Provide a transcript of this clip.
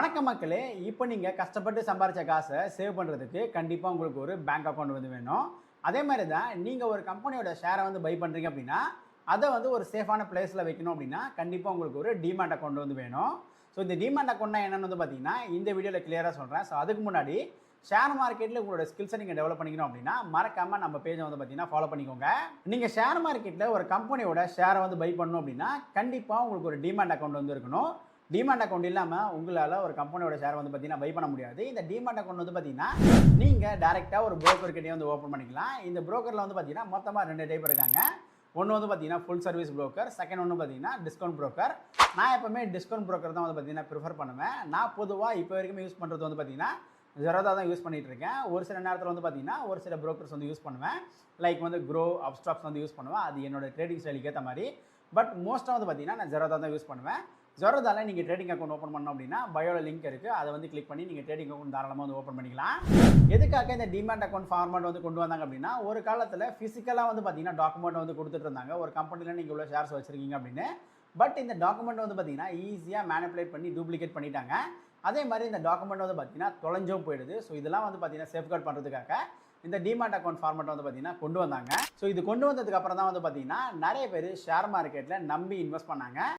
வணக்கம் மக்களே. இப்போ நீங்கள் கஷ்டப்பட்டு சம்பாரித்த காசை சேவ் பண்ணுறதுக்கு கண்டிப்பாக உங்களுக்கு ஒரு பேங்க் அக்கௌண்ட் வேணும். அதே மாதிரி தான் நீங்கள் ஒரு கம்பெனியோட ஷேரை பை பண்ணுறீங்க அப்படின்னா அதை ஒரு சேஃபான பிளேஸில் வைக்கணும் அப்படின்னா கண்டிப்பாக உங்களுக்கு ஒரு டிமேட் அக்கௌண்ட் வேணும். ஸோ இந்த டிமேட் அக்கௌண்ட்னா என்னென்னு பார்த்தீங்கன்னா இந்த வீடியோவில் கிளியராக சொல்கிறேன். ஸோ அதுக்கு முன்னாடி ஷேர் மார்க்கெட்டில் உங்களோட ஸ்கில்ஸை நீங்கள் டெவலப் பண்ணிக்கணும் அப்படின்னா மறக்காமல் நம்ம பேஜை பார்த்தீங்கன்னா ஃபாலோ பண்ணிக்கோங்க. நீங்கள் ஷேர் மார்க்கெட்டில் ஒரு கம்பெனியோட ஷேரை பை பண்ணணும் அப்படின்னா கண்டிப்பாக உங்களுக்கு ஒரு டிமேட் அக்கௌண்ட் இருக்கணும். டிமேட் அக்கௌண்ட் இல்லாமல் உங்களால் ஒரு கம்பெனியோட ஷேர் பார்த்தீங்கன்னா பை பண்ண முடியாது. இந்த டிமேட் அக்கௌண்ட் பார்த்தீங்கன்னா நீங்கள் டேரெக்டாக ஒரு புரோக்கர்கிட்டே ஓப்பன் பண்ணிக்கலாம். இந்த புரோக்கரில் பார்த்தீங்கன்னா மொத்தமாக 2 டைப் இருக்காங்க. ஒன்று பார்த்தீங்கன்னா ஃபுல் சர்வீஸ் புரோக்கர், செகண்ட் ஒன்று பார்த்தீங்கன்னா டிஸ்கவுண்ட் புரோக்கர். நான் எப்பவுமே டிஸ்கவுண்ட் புரோக்கர் தான் பார்த்தீங்கன்னா ப்ரிஃபர் பண்ணுவேன். நான் பொதுவாக இப்போ வரைக்கும் யூஸ் பண்ணுறது பார்த்தீங்கன்னா ஜெரோதா தான் யூஸ் பண்ணிகிட்டு இருக்கேன். ஒரு சில நேரத்தில் பார்த்தீங்கன்னா ஒரு சில புரோக்கர்ஸ் யூஸ் பண்ணுவேன். லைக் க்ரோ அப்ஸ்டாக்ஸ் யூஸ் பண்ணுவேன். அது என்னோட ட்ரேடிங் ஸ்டைலுக்கு ஏற்ற மாதிரி. பட் மோஸ்ட்டாக பார்த்தீங்கன்னா நான் ஜெரோதா தான் யூஸ் பண்ணுவேன். ஜெரோதாவில் நீங்கள் ட்ரேடிங் அக்கௌண்ட் ஓப்பன் பண்ணோம் அப்படின்னா பயோவில் லிங்க் இருக்குது. அதை கிளிக் பண்ணி நீங்கள் ட்ரேடிங் அக்கௌண்ட் தாராளமாக ஓப்பன் பண்ணிக்கலாம். எதுக்காக இந்த டிமேட் அக்கௌண்ட் ஃபார்மேட் கொண்டு வந்தாங்க அப்படின்னா ஒரு காலத்தில் ஃபிசிக்கலாக பார்த்தீங்கன்னா டாக்குமெண்ட் கொடுத்துட்டு இருந்தாங்க. ஒரு கம்பெனியில் நீங்கள் உள்ள ஷேர்ஸ் வச்சுருக்கீங்க அப்படின்னு. பட் இந்த டாக்குமெண்ட் பார்த்தீங்கன்னா ஈஸியாக மேனிப்புலேட் பண்ணி டூப்ளிகேட் பண்ணிட்டாங்க. அதே மாதிரி இந்த டாக்குமெண்ட் பார்த்தீங்கன்னா தொலைஞ்சும் போயிடுது. ஸோ இதெல்லாம் பார்த்தீங்கன்னா சேஃப்கார்ட் பண்ணுறதுக்காக இந்த டிமேட் அக்கௌண்ட் ஃபார்மேட் பார்த்தீங்கன்னா கொண்டு வந்தாங்க. ஸோ இது கொண்டு வந்ததுக்கு அப்புறம் தான் பார்த்தீங்கன்னா நிறைய பேர் ஷேர் மார்க்கெட்டில் நம்பி இன்வெஸ்ட் பண்ணாங்க.